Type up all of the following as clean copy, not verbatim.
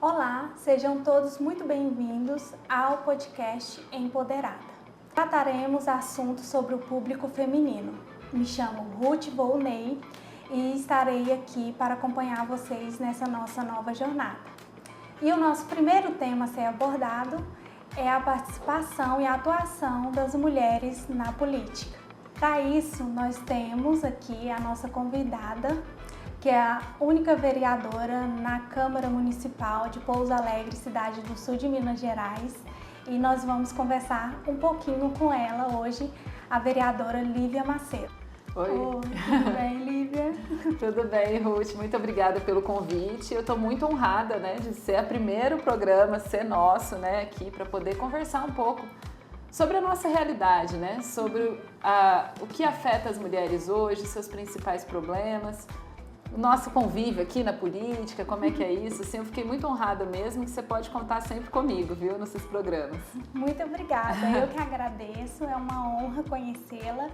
Olá, sejam todos muito bem-vindos ao podcast Empoderada. Trataremos assuntos sobre o público feminino. Me chamo Ruth Volney e estarei aqui para acompanhar vocês nessa nossa nova jornada. E o nosso primeiro tema a ser abordado é a participação e a atuação das mulheres na política. Para isso, nós temos aqui a nossa convidada, que é a única vereadora na Câmara Municipal de Pouso Alegre, cidade do sul de Minas Gerais. E nós vamos conversar um pouquinho com ela hoje, a vereadora Lívia Macedo. Oi. Tudo bem, Lívia? Tudo bem, Ruth. Muito obrigada pelo convite. Eu estou muito honrada, de ser o primeiro programa, ser nosso, aqui para poder conversar um pouco sobre a nossa realidade, sobre o que afeta as mulheres hoje, seus principais problemas. O nosso convívio aqui na política, como é que é isso? Assim, eu fiquei muito honrada mesmo, que você pode contar sempre comigo, viu, nesses programas. Muito obrigada, eu que agradeço, é uma honra conhecê-la.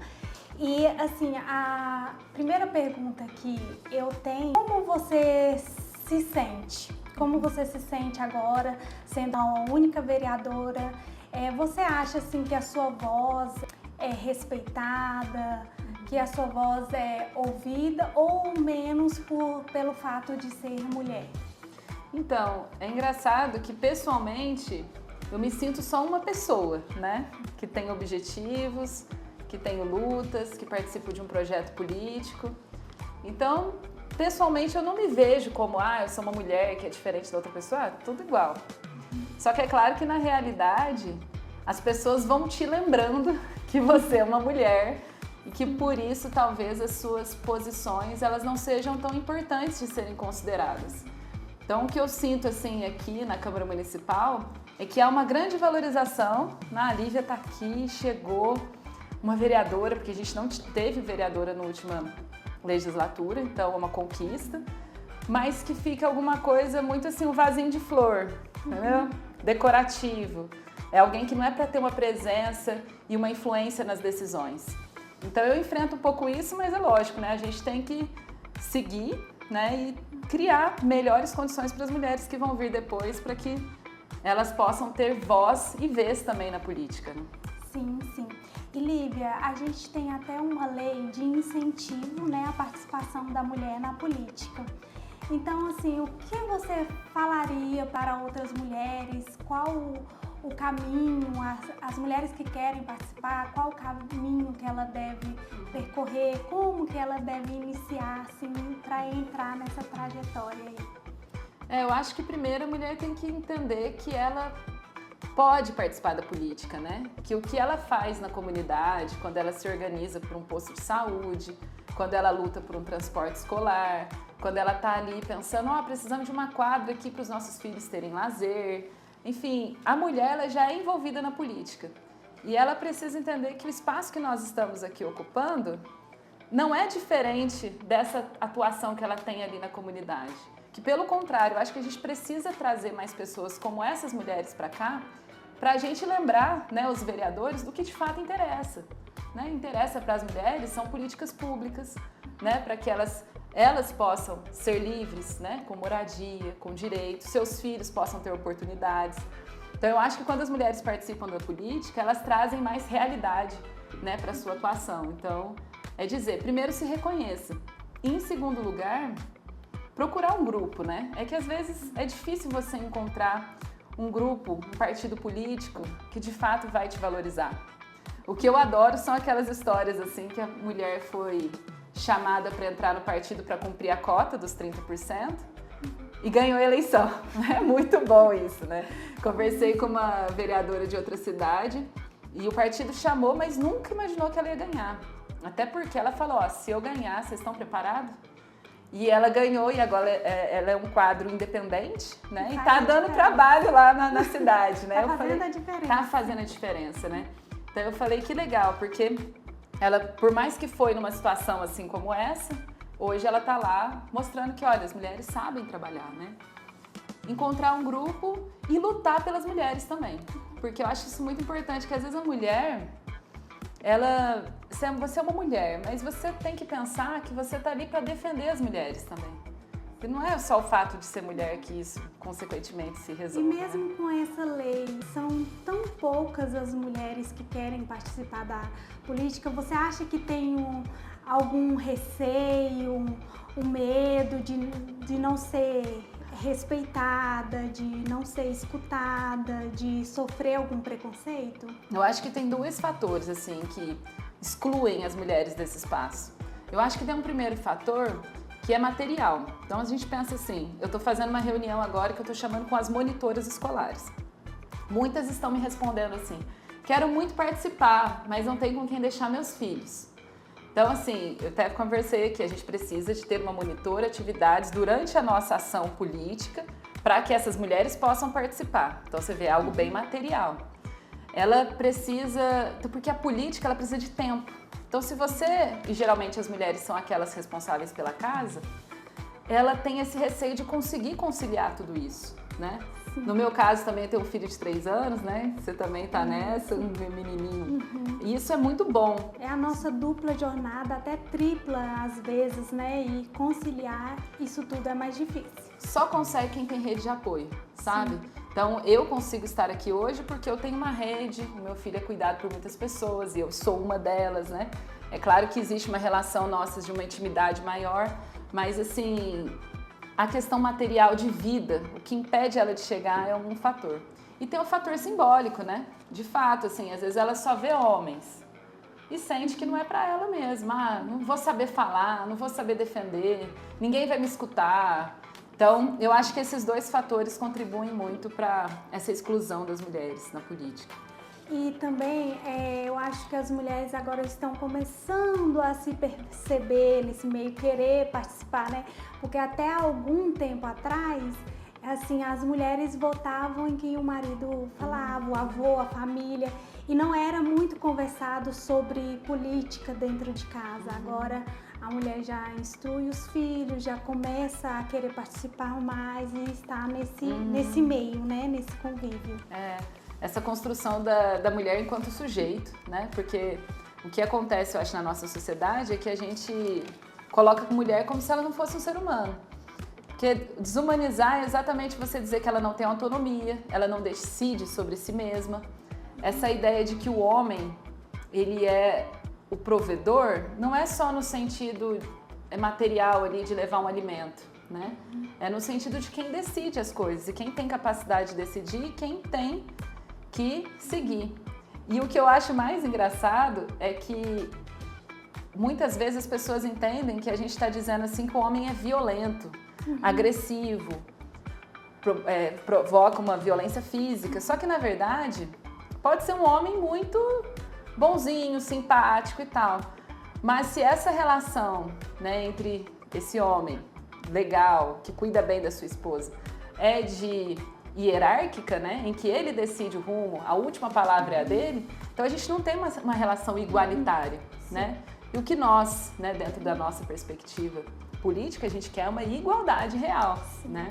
E, assim, a primeira pergunta que eu tenho, como você se sente? Como você se sente agora, sendo a única vereadora? Você acha, assim, que a sua voz é respeitada? Que a sua voz é ouvida ou menos pelo fato de ser mulher? Então, é engraçado que pessoalmente eu me sinto só uma pessoa, que tem objetivos, que tenho lutas, que participo de um projeto político. Então, pessoalmente eu não me vejo como, eu sou uma mulher que é diferente da outra pessoa, tudo igual. Só que é claro que na realidade as pessoas vão te lembrando que você é uma mulher e que por isso talvez as suas posições elas não sejam tão importantes de serem consideradas. Então o que eu sinto assim aqui na Câmara Municipal é que há uma grande valorização. A Lívia está aqui, chegou uma vereadora, porque a gente não teve vereadora na última legislatura, então é uma conquista, mas que fica alguma coisa muito assim, um vasinho de flor, entendeu? Decorativo. É alguém que não é para ter uma presença e uma influência nas decisões. Então eu enfrento um pouco isso, mas é lógico, a gente tem que seguir, e criar melhores condições para as mulheres que vão vir depois, para que elas possam ter voz e vez também na política. Sim, sim. E Lívia, a gente tem até uma lei de incentivo, à participação da mulher na política. Então, assim, o que você falaria para outras mulheres? Qual o caminho, as mulheres que querem participar, qual o caminho que ela deve percorrer, como que ela deve iniciar, assim, para entrar nessa trajetória aí? Eu acho que primeiro a mulher tem que entender que ela pode participar da política, Que o que ela faz na comunidade, quando ela se organiza por um posto de saúde, quando ela luta por um transporte escolar, quando ela está ali pensando, precisamos de uma quadra aqui para os nossos filhos terem lazer. Enfim, a mulher ela já é envolvida na política e ela precisa entender que o espaço que nós estamos aqui ocupando não é diferente dessa atuação que ela tem ali na comunidade. Que pelo contrário, eu acho que a gente precisa trazer mais pessoas como essas mulheres para cá, para a gente lembrar, os vereadores, do que de fato interessa. Interessa para as mulheres são políticas públicas, para que elas possam ser livres, com moradia, com direitos, seus filhos possam ter oportunidades. Então eu acho que quando as mulheres participam da política, elas trazem mais realidade, para a sua atuação. Então, é dizer, primeiro se reconheça. E, em segundo lugar, procurar um grupo, É que às vezes é difícil você encontrar um grupo, um partido político que de fato vai te valorizar. O que eu adoro são aquelas histórias assim que a mulher foi chamada para entrar no partido para cumprir a cota dos 30% e ganhou a eleição. É muito bom isso, Conversei com uma vereadora de outra cidade e o partido chamou, mas nunca imaginou que ela ia ganhar. Até porque ela falou, se eu ganhar, vocês estão preparados? E ela ganhou e agora ela é um quadro independente, E tá dando trabalho lá na cidade, Tá fazendo a diferença. Tá fazendo a diferença, Então eu falei que legal, porque ela, por mais que foi numa situação assim como essa, hoje ela tá lá mostrando que, olha, as mulheres sabem trabalhar, Encontrar um grupo e lutar pelas mulheres também. Porque eu acho isso muito importante, que às vezes a mulher, você é uma mulher, mas você tem que pensar que você tá ali para defender as mulheres também. E não é só o fato de ser mulher que isso, consequentemente, se E resolve. mesmo com essa lei, são tão poucas as mulheres que querem participar da política. Você acha que tem algum receio, um medo de não ser respeitada, de não ser escutada, de sofrer algum preconceito? Eu acho que tem dois fatores, assim, que excluem as mulheres desse espaço. Eu acho que tem um primeiro fator que é material. Então a gente pensa assim, eu estou fazendo uma reunião agora que eu estou chamando com as monitoras escolares. Muitas estão me respondendo assim, quero muito participar, mas não tenho com quem deixar meus filhos. Então assim, eu até conversei que a gente precisa de ter uma monitora, atividades durante a nossa ação política, para que essas mulheres possam participar. Então você vê, é algo bem material. Ela precisa, porque a política ela precisa de tempo. Então se você, e geralmente as mulheres são aquelas responsáveis pela casa, ela tem esse receio de conseguir conciliar tudo isso, né? Sim. No meu caso também eu tenho um filho de 3 anos, né? Você também tá nessa, um menininho. E isso é muito bom. É a nossa dupla jornada, até tripla às vezes, né? E conciliar isso tudo é mais difícil. Só consegue quem tem rede de apoio, sabe? Sim. Então, eu consigo estar aqui hoje porque eu tenho uma rede, o meu filho é cuidado por muitas pessoas e eu sou uma delas, né? É claro que existe uma relação nossa de uma intimidade maior, mas assim, a questão material de vida, o que impede ela de chegar é um fator. E tem um fator simbólico, né? De fato, assim, às vezes ela só vê homens e sente que não é pra ela mesma. Ah, não vou saber falar, não vou saber defender, ninguém vai me escutar. Então, eu acho que esses dois fatores contribuem muito para essa exclusão das mulheres na política. E também, eu acho que as mulheres agora estão começando a se perceber nesse meio, querer participar, né? Porque até algum tempo atrás, assim, as mulheres votavam em quem o marido falava, o avô, a família, e não era muito conversado sobre política dentro de casa. Agora, a mulher já instrui os filhos, já começa a querer participar mais e estar nesse meio, né? Nesse convívio. Essa construção da mulher enquanto sujeito, né? Porque o que acontece, eu acho, na nossa sociedade é que a gente coloca a mulher como se ela não fosse um ser humano. Porque desumanizar é exatamente você dizer que ela não tem autonomia, ela não decide sobre si mesma. Essa ideia de que o homem, ele é o provedor, não é só no sentido material ali de levar um alimento, né? É no sentido de quem decide as coisas e quem tem capacidade de decidir e quem tem que seguir. E o que eu acho mais engraçado é que muitas vezes as pessoas entendem que a gente está dizendo assim que o homem é violento, agressivo, provoca uma violência física. Só que na verdade pode ser um homem muito bonzinho, simpático e tal. Mas se essa relação, né, entre esse homem legal, que cuida bem da sua esposa, é de hierárquica, né, em que ele decide o rumo, a última palavra é a dele, então a gente não tem uma relação igualitária, né? E o que nós, né, dentro da nossa perspectiva política, a gente quer uma igualdade real, sim, né?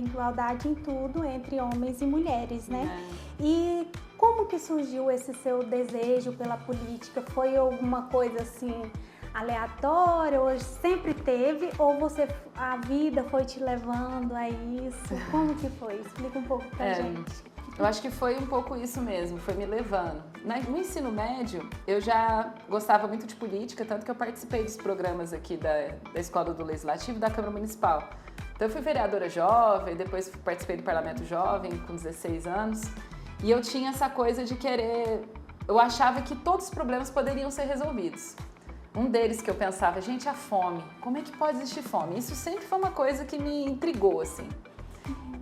Igualdade em tudo entre homens e mulheres, né? E como que surgiu esse seu desejo pela política? Foi alguma coisa assim aleatória, ou sempre teve, ou a vida foi te levando a isso? Como que foi? Explica um pouco pra gente. Eu acho que foi um pouco isso mesmo, foi me levando. No ensino médio, eu já gostava muito de política, tanto que eu participei dos programas aqui da Escola do Legislativo e da Câmara Municipal. Então eu fui vereadora jovem, depois participei do Parlamento Jovem com 16 anos, e eu tinha essa coisa de querer... Eu achava que todos os problemas poderiam ser resolvidos. Um deles que eu pensava, gente, a fome. Como é que pode existir fome? Isso sempre foi uma coisa que me intrigou, assim.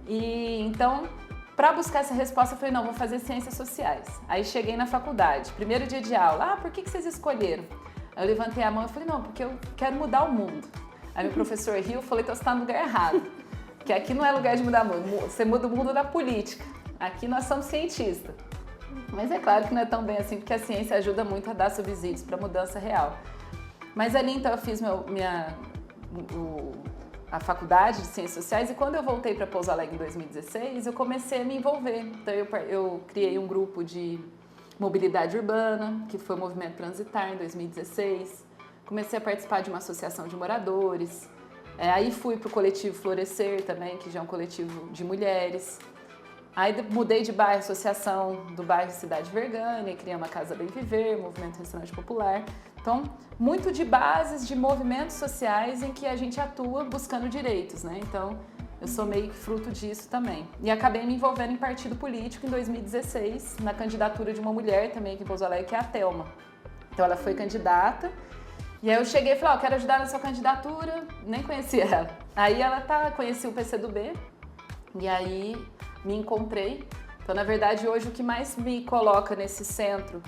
E então, para buscar essa resposta, eu falei, não, vou fazer ciências sociais. Aí cheguei na faculdade, primeiro dia de aula, por que vocês escolheram? Aí eu levantei a mão e falei, não, porque eu quero mudar o mundo. Aí meu professor riu, eu falei, então você está no lugar errado. Porque aqui não é lugar de mudar o mundo, você muda o mundo da política. Aqui nós somos cientistas. Mas é claro que não é tão bem assim, porque a ciência ajuda muito a dar subsídios para a mudança real. Mas ali então eu fiz a faculdade de Ciências Sociais e quando eu voltei para Pouso Alegre em 2016, eu comecei a me envolver. Então eu criei um grupo de mobilidade urbana, que foi o Movimento Transitar em 2016. Comecei a participar de uma associação de moradores. Aí fui para o coletivo Florescer também, que já é um coletivo de mulheres. Aí mudei de bairro, associação do bairro Cidade Vergânia, criei uma Casa Bem Viver, movimento Restaurante Popular. Então, muito de bases de movimentos sociais em que a gente atua buscando direitos, né? Então, eu sou meio que fruto disso também. E acabei me envolvendo em partido político em 2016, na candidatura de uma mulher também aqui em Pouso Alegre, que é a Thelma. Então, ela foi candidata. E aí eu cheguei e falei, quero ajudar na sua candidatura, nem conhecia ela. Aí ela conhecia o PCdoB, e aí me encontrei. Então, na verdade, hoje o que mais me coloca nesse centro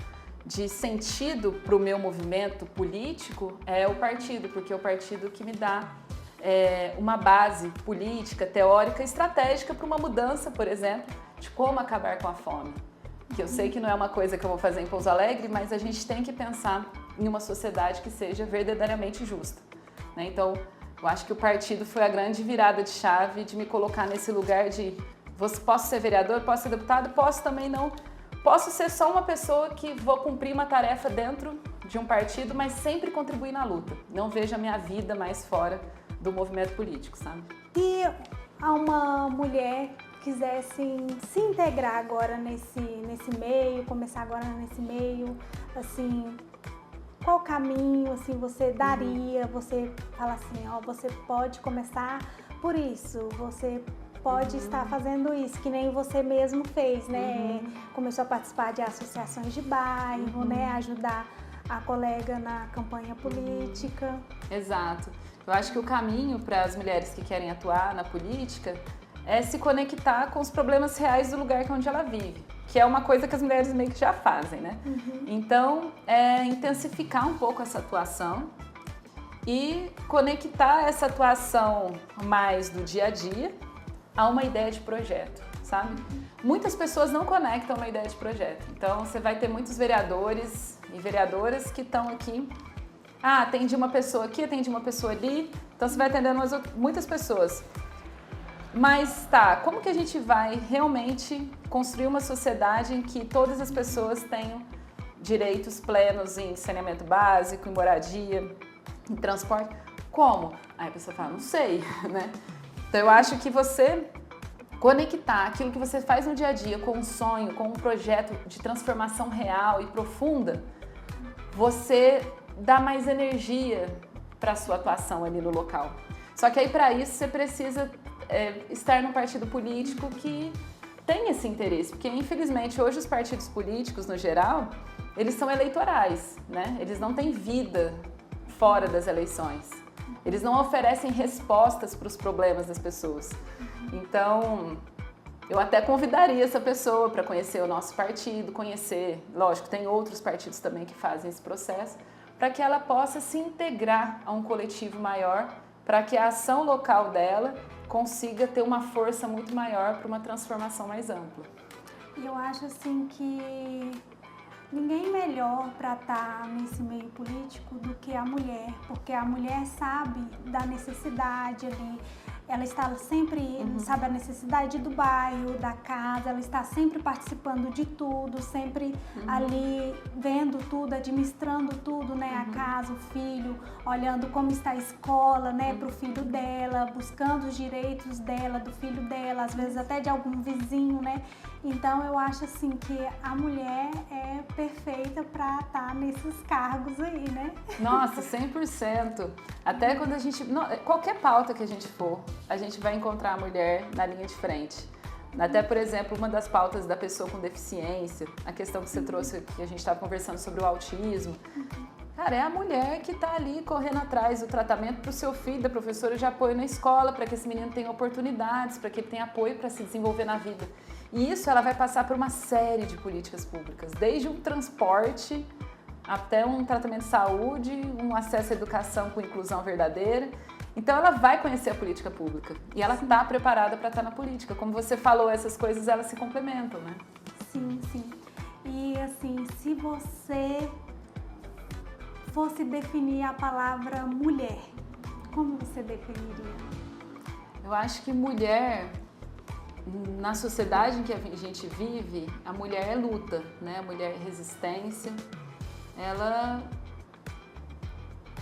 de sentido para o meu movimento político é o partido, porque é o partido que me dá uma base política, teórica, estratégica para uma mudança, por exemplo, de como acabar com a fome. Que eu sei que não é uma coisa que eu vou fazer em Pouso Alegre, mas a gente tem que pensar em uma sociedade que seja verdadeiramente justa, né? Então, eu acho que o partido foi a grande virada de chave de me colocar nesse lugar de posso ser vereador, posso ser deputado, posso também não. Posso ser só uma pessoa que vou cumprir uma tarefa dentro de um partido, mas sempre contribuir na luta. Não vejo a minha vida mais fora do movimento político, sabe? Se uma mulher quisesse se integrar agora nesse meio, começar agora nesse meio, assim, qual caminho assim você daria? Você fala assim, você pode começar por isso, você pode estar fazendo isso, que nem você mesmo fez, né? Começou a participar de associações de bairro, né? Ajudar a colega na campanha política. Exato. Eu acho que o caminho para as mulheres que querem atuar na política é se conectar com os problemas reais do lugar onde ela vive, que é uma coisa que as mulheres meio que já fazem, né? Então, intensificar um pouco essa atuação e conectar essa atuação mais do dia a dia a uma ideia de projeto, sabe? Muitas pessoas não conectam uma ideia de projeto. Então, você vai ter muitos vereadores e vereadoras que estão aqui. Atende uma pessoa aqui, atende uma pessoa ali. Então, você vai atendendo muitas pessoas. Mas, como que a gente vai realmente construir uma sociedade em que todas as pessoas tenham direitos plenos em saneamento básico, em moradia, em transporte? Como? Aí a pessoa fala, não sei, né? Então, eu acho que você conectar aquilo que você faz no dia a dia com um sonho, com um projeto de transformação real e profunda, você dá mais energia para a sua atuação ali no local. Só que aí, para isso, você precisa estar num partido político que tem esse interesse, porque, infelizmente, hoje os partidos políticos, no geral, eles são eleitorais, né? Eles não têm vida fora das eleições. Eles não oferecem respostas para os problemas das pessoas. Então, eu até convidaria essa pessoa para conhecer o nosso partido, lógico, tem outros partidos também que fazem esse processo, para que ela possa se integrar a um coletivo maior, para que a ação local dela consiga ter uma força muito maior para uma transformação mais ampla. E eu acho assim que ninguém melhor para estar nesse meio político do que a mulher, porque a mulher sabe da necessidade ali, ela está sempre, sabe a necessidade do bairro, da casa, ela está sempre participando de tudo, sempre ali vendo tudo, administrando tudo, né, a casa, o filho, olhando como está a escola, né, para o filho dela, buscando os direitos dela, do filho dela, às vezes até de algum vizinho, né. Então eu acho assim que a mulher é perfeita para estar nesses cargos aí, né? Nossa, 100%. Até quando qualquer pauta que a gente for, a gente vai encontrar a mulher na linha de frente. Até, por exemplo, uma das pautas da pessoa com deficiência, a questão que você trouxe, que a gente estava conversando sobre o autismo. Cara, é a mulher que está ali correndo atrás do tratamento para o seu filho, da professora de apoio na escola, para que esse menino tenha oportunidades, para que ele tenha apoio para se desenvolver na vida. E isso ela vai passar por uma série de políticas públicas, desde um transporte até um tratamento de saúde, um acesso à educação com inclusão verdadeira. Então ela vai conhecer a política pública e ela está preparada para estar na política. Como você falou, essas coisas elas se complementam, né? Sim, sim. E assim, se você fosse definir a palavra mulher, como você definiria? Eu acho que mulher, na sociedade em que a gente vive, a mulher é luta, né? A mulher é resistência.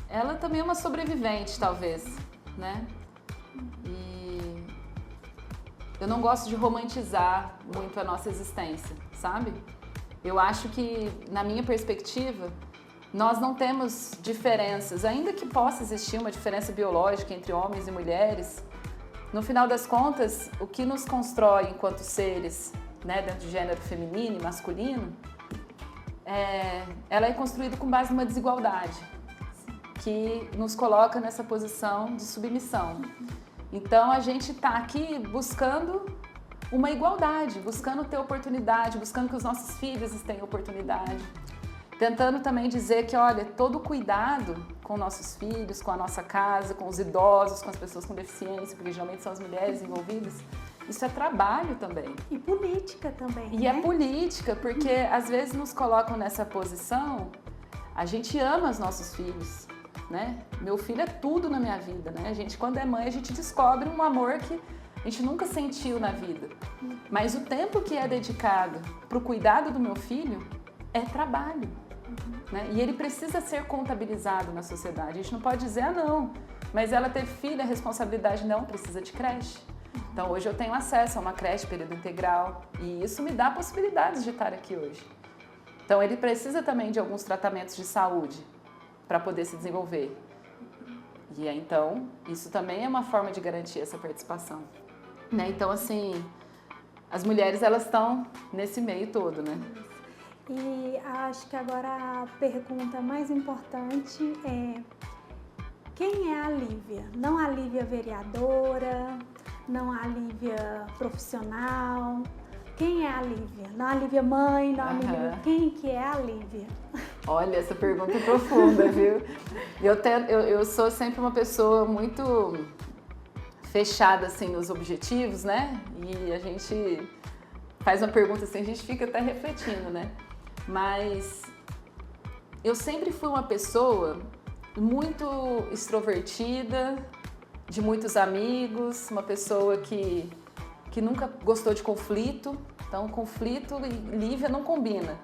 Ela também é uma sobrevivente, talvez, né? E eu não gosto de romantizar muito a nossa existência, sabe? Eu acho que, na minha perspectiva, nós não temos diferenças, ainda que possa existir uma diferença biológica entre homens e mulheres. No final das contas, o que nos constrói enquanto seres, né, dentro de gênero feminino e masculino, ela é construída com base numa desigualdade, que nos coloca nessa posição de submissão. Então a gente está aqui buscando uma igualdade, buscando ter oportunidade, buscando que os nossos filhos tenham oportunidade. Tentando também dizer que, olha, todo cuidado com nossos filhos, com a nossa casa, com os idosos, com as pessoas com deficiência, porque geralmente são as mulheres envolvidas, isso é trabalho também. E política também, E né? é política, porque às vezes nos colocam nessa posição, a gente ama os nossos filhos, né? Meu filho é tudo na minha vida, né? A gente, quando é mãe, a gente descobre um amor que a gente nunca sentiu na vida. Mas o tempo que é dedicado para o cuidado do meu filho é trabalho. Né? E ele precisa ser contabilizado na sociedade. A gente não pode dizer, não, mas ela teve filho, a responsabilidade não, precisa de creche. Então hoje eu tenho acesso a uma creche período integral e isso me dá possibilidades de estar aqui hoje. Então ele precisa também de alguns tratamentos de saúde para poder se desenvolver. E então isso também é uma forma de garantir essa participação. Né? Então assim, as mulheres elas estão nesse meio todo, né? E acho que agora a pergunta mais importante é: quem é a Lívia? Não a Lívia vereadora, não a Lívia profissional. Quem é a Lívia? Não a Lívia mãe, não a Lívia... Quem que é a Lívia? Olha, essa pergunta é profunda, viu? Eu sou sempre uma pessoa muito fechada assim, nos objetivos, né? E a gente faz uma pergunta assim, a gente fica até refletindo, né? Mas eu sempre fui uma pessoa muito extrovertida, de muitos amigos, uma pessoa que nunca gostou de conflito. Então, conflito e Lívia não combina.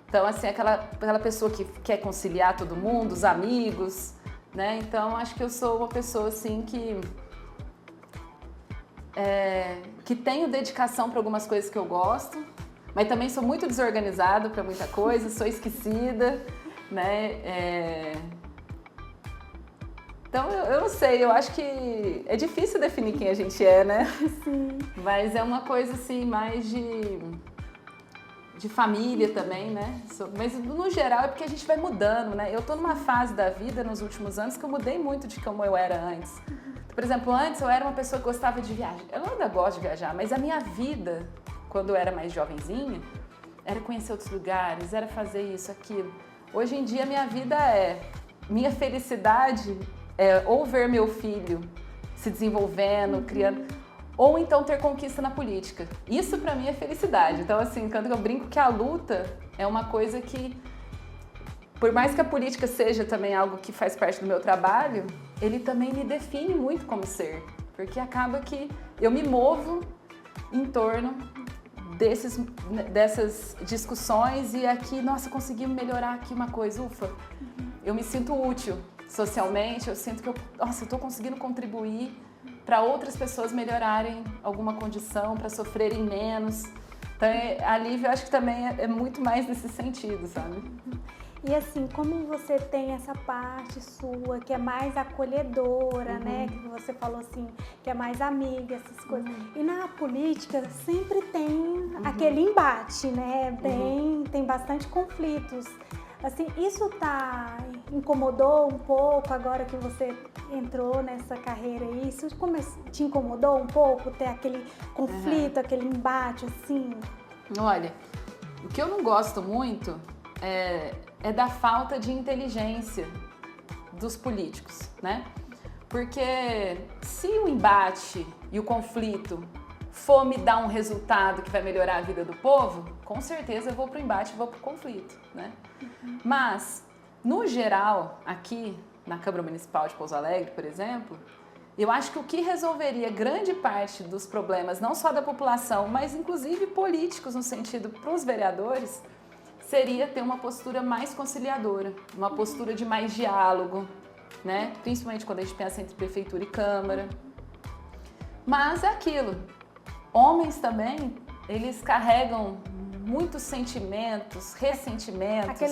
Então, assim, aquela pessoa que quer conciliar todo mundo, os amigos, né? Então, acho que eu sou uma pessoa, assim, que tenho dedicação para algumas coisas que eu gosto, mas também sou muito desorganizada para muita coisa, sou esquecida, né? Então, eu não sei, eu acho que é difícil definir quem a gente é, né? Sim. Mas é uma coisa, assim, mais de família também, né? Mas, no geral, é porque a gente vai mudando, né? Eu tô numa fase da vida, nos últimos anos, que eu mudei muito de como eu era antes. Por exemplo, antes eu era uma pessoa que gostava de viajar. Eu ainda gosto de viajar, mas a minha vida, quando eu era mais jovenzinha, era conhecer outros lugares, era fazer isso, aquilo. Hoje em dia, minha vida minha felicidade é ou ver meu filho se desenvolvendo, criando, ou então ter conquista na política. Isso pra mim é felicidade. Então, assim, quando eu brinco que a luta é uma coisa que, por mais que a política seja também algo que faz parte do meu trabalho, ele também me define muito como ser. Porque acaba que eu me movo em torno dessas discussões e aqui, nossa, conseguimos melhorar aqui uma coisa, ufa. Eu me sinto útil socialmente, eu sinto que eu estou conseguindo contribuir para outras pessoas melhorarem alguma condição, para sofrerem menos. Então, a Lívia, eu acho que também é muito mais nesse sentido, sabe? E assim, como você tem essa parte sua que é mais acolhedora, né? Que você falou assim, que é mais amiga, essas coisas. E na política sempre tem aquele embate, né? Tem bastante conflitos. Assim, isso incomodou um pouco agora que você entrou nessa carreira? Isso te incomodou um pouco ter aquele conflito, aquele embate, assim? Olha, o que eu não gosto muito é da falta de inteligência dos políticos, né? Porque se o embate e o conflito for me dar um resultado que vai melhorar a vida do povo, com certeza eu vou pro embate e vou pro conflito, né? Mas, no geral, aqui na Câmara Municipal de Pouso Alegre, por exemplo, eu acho que o que resolveria grande parte dos problemas, não só da população, mas inclusive políticos no sentido para os vereadores, seria ter uma postura mais conciliadora, uma postura de mais diálogo, né? Principalmente quando a gente pensa entre prefeitura e Câmara. Mas é aquilo, homens também, eles carregam muitos sentimentos, ressentimentos.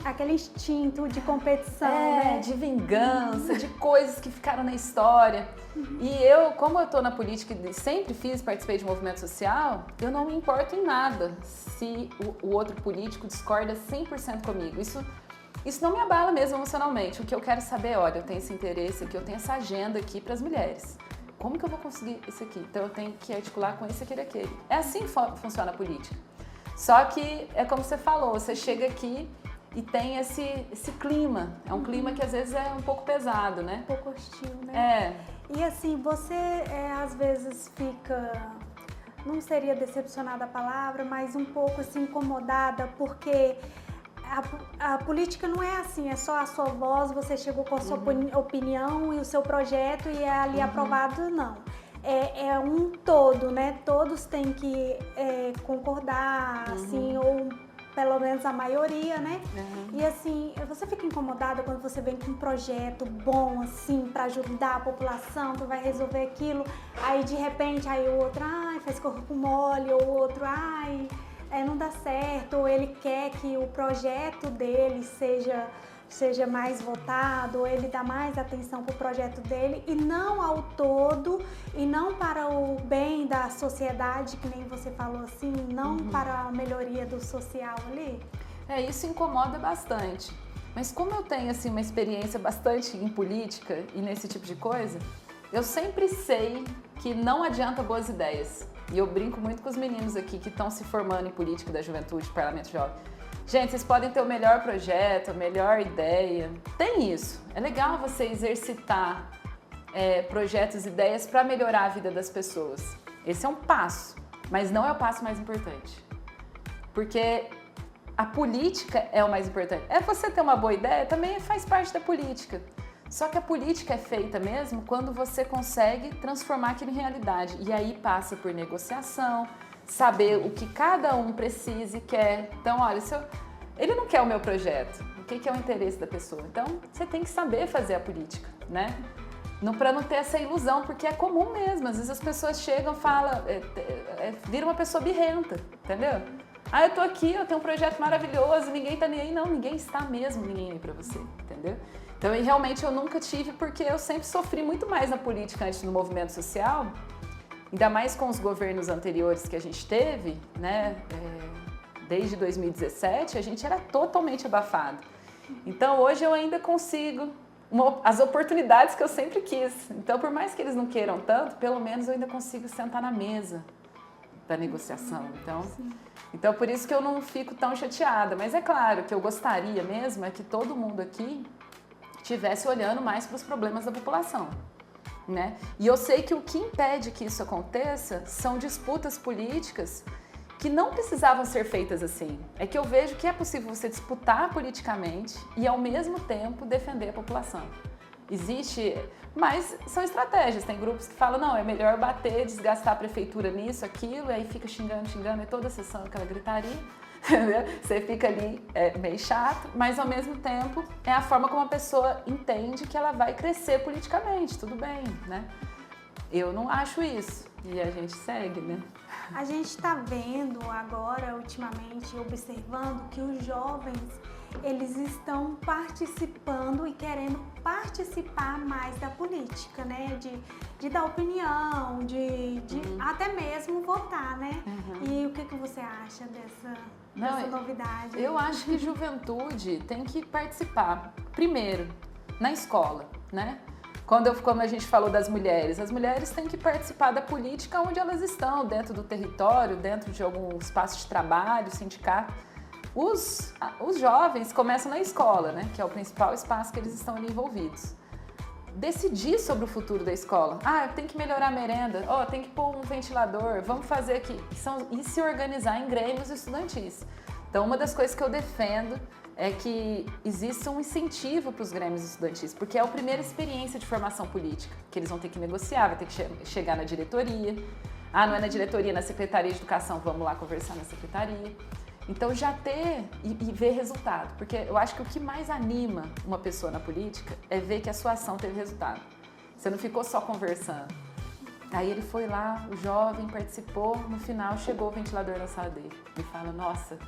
Aquele instinto de competição, né? De vingança, de coisas que ficaram na história. E eu, como eu tô na política e sempre participei de movimento social, eu não me importo em nada se o outro político discorda 100% comigo. Isso não me abala mesmo emocionalmente. O que eu quero saber, olha, eu tenho esse interesse aqui, eu tenho essa agenda aqui para as mulheres. Como que eu vou conseguir isso aqui? Então eu tenho que articular com esse, aquele, aquele. É assim que funciona a política. Só que é como você falou, você chega aqui e tem esse clima. É um clima que às vezes é um pouco pesado, né? Um pouco hostil, né? E assim, você às vezes fica, não seria decepcionada a palavra, mas um pouco assim incomodada, porque a política não é assim, é só a sua voz, você chegou com a sua opinião e o seu projeto e é ali aprovado, não. É um todo, né? Todos têm que concordar, assim, ou pelo menos a maioria, né? E assim, você fica incomodada quando você vem com um projeto bom, assim, para ajudar a população, que vai resolver aquilo, aí de repente, aí o outro, faz corpo mole, ou o outro, não dá certo, ou ele quer que o projeto dele seja mais votado, ou ele dá mais atenção para o projeto dele e não ao todo, e não para o bem da sociedade, que nem você falou assim, não para a melhoria do social ali? Isso incomoda bastante. Mas como eu tenho assim, uma experiência bastante em política e nesse tipo de coisa, eu sempre sei que não adianta boas ideias. E eu brinco muito com os meninos aqui que estão se formando em política da juventude, parlamento jovem. Gente, vocês podem ter o melhor projeto, a melhor ideia. Tem isso. É legal você exercitar projetos e ideias para melhorar a vida das pessoas. Esse é um passo, mas não é o passo mais importante. Porque a política é o mais importante. Você ter uma boa ideia também faz parte da política. Só que a política é feita mesmo quando você consegue transformar aquilo em realidade. E aí passa por negociação, saber o que cada um precisa e quer. Então, olha, ele não quer o meu projeto, o que é o interesse da pessoa? Então, você tem que saber fazer a política, né? Para não ter essa ilusão, porque é comum mesmo. Às vezes as pessoas chegam e falam, vira uma pessoa birrenta, entendeu? Eu tô aqui, eu tenho um projeto maravilhoso, ninguém tá nem aí. Não, ninguém está mesmo aí pra você, entendeu? Então, realmente eu nunca tive, porque eu sempre sofri muito mais na política antes do movimento social, ainda mais com os governos anteriores que a gente teve, né? Desde 2017, a gente era totalmente abafado. Então, hoje eu ainda consigo as oportunidades que eu sempre quis. Então, por mais que eles não queiram tanto, pelo menos eu ainda consigo sentar na mesa da negociação. Então, por isso que eu não fico tão chateada. Mas é claro que eu gostaria mesmo que todo mundo aqui estivesse olhando mais para os problemas da população, né? E eu sei que o que impede que isso aconteça são disputas políticas que não precisavam ser feitas assim. É que eu vejo que é possível você disputar politicamente e, ao mesmo tempo, defender a população. Mas são estratégias. Tem grupos que falam, não, é melhor bater, desgastar a prefeitura nisso, aquilo, e aí fica xingando, e toda a sessão, aquela gritaria. Você fica ali meio chato, mas ao mesmo tempo é a forma como a pessoa entende que ela vai crescer politicamente, tudo bem, né? Eu não acho isso e a gente segue, né? A gente está vendo agora, ultimamente, observando que os jovens, eles estão participando e querendo participar mais da política, né? De dar opinião, de até mesmo votar, né? E o que você acha dessa novidade? Eu acho que juventude tem que participar, primeiro, na escola, né? Como a gente falou das mulheres, as mulheres têm que participar da política onde elas estão, dentro do território, dentro de algum espaço de trabalho, sindicato. Os jovens começam na escola, né? Que é o principal espaço que eles estão ali envolvidos. Decidir sobre o futuro da escola. Tem que melhorar a merenda, tem que pôr um ventilador, vamos fazer aqui. E se organizar em grêmios estudantis. Então, uma das coisas que eu defendo é que exista um incentivo para os grêmios estudantis, porque é a primeira experiência de formação política, que eles vão ter que negociar, vai ter que chegar na diretoria. Não é na diretoria, na Secretaria de Educação, vamos lá conversar na secretaria. Então já ter e ver resultado, porque eu acho que o que mais anima uma pessoa na política é ver que a sua ação teve resultado. Você não ficou só conversando. Aí ele foi lá, o jovem participou, no final chegou o ventilador na sala dele. Me fala, nossa,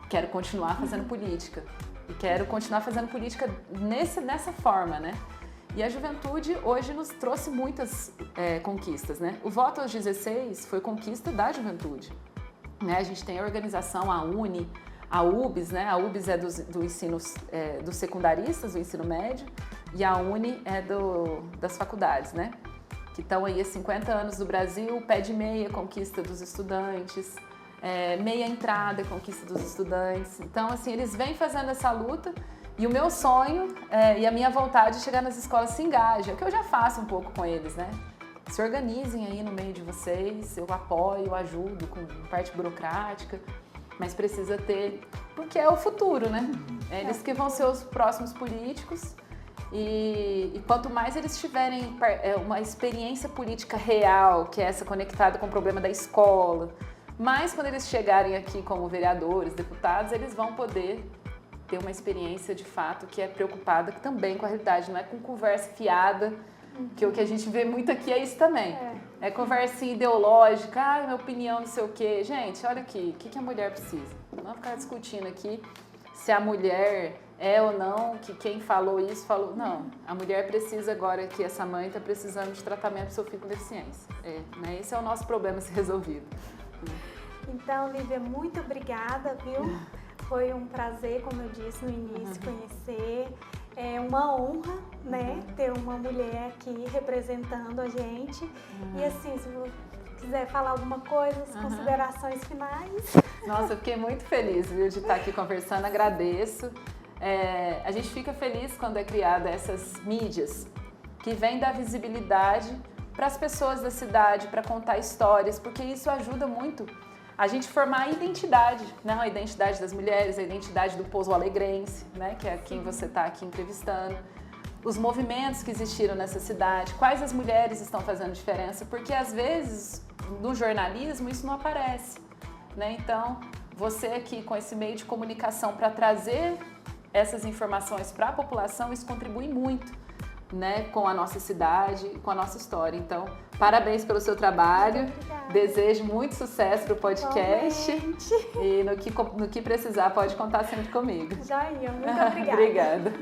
quero continuar fazendo política. E quero continuar fazendo política nessa forma, né? E a juventude hoje nos trouxe muitas conquistas, né? O voto aos 16 foi conquista da juventude. Né? A gente tem a organização, a UNE, a UBS, né? A UBS é do ensino, dos secundaristas, do ensino médio, e a UNE é das faculdades, né? Que estão aí há 50 anos do Brasil, pé de meia, conquista dos estudantes, meia entrada, conquista dos estudantes. Então, assim, eles vêm fazendo essa luta e o meu sonho e a minha vontade de chegar nas escolas se engaja, que eu já faço um pouco com eles, né? Se organizem aí no meio de vocês, eu apoio, eu ajudo com parte burocrática, mas precisa ter, porque é o futuro, né? Eles que vão ser os próximos políticos. E quanto mais eles tiverem uma experiência política real, que é essa conectada com o problema da escola, mais quando eles chegarem aqui como vereadores, deputados, eles vão poder ter uma experiência de fato que é preocupada também com a realidade, não é com conversa fiada, que o que a gente vê muito aqui é isso também. É conversinha ideológica, minha opinião, não sei o quê. Gente, olha aqui, o que a mulher precisa? Não vamos ficar discutindo aqui se a mulher é ou não, que quem falou isso falou. Não, a mulher precisa agora que essa mãe está precisando de tratamento do seu filho com deficiência. Né? Esse é o nosso problema a ser resolvido. Então, Lívia, muito obrigada, viu? Foi um prazer, como eu disse no início, conhecer. É uma honra, né, ter uma mulher aqui representando a gente. E assim, se você quiser falar alguma coisa, as considerações finais. Nossa, eu fiquei muito feliz, viu, de estar aqui conversando, agradeço. A gente fica feliz quando é criada essas mídias que vêm dar visibilidade para as pessoas da cidade, para contar histórias, porque isso ajuda muito a gente formar a identidade, né? A identidade das mulheres, a identidade do Pouso Alegrense, né? Que é quem você está aqui entrevistando, os movimentos que existiram nessa cidade, quais as mulheres estão fazendo diferença, porque às vezes no jornalismo isso não aparece, né? Então, você aqui com esse meio de comunicação para trazer essas informações para a população, isso contribui muito, né, com a nossa cidade, com a nossa história. Então, parabéns pelo seu trabalho. Desejo muito sucesso para o podcast. E no que precisar, pode contar sempre comigo. Joinha, muito obrigada. Obrigada.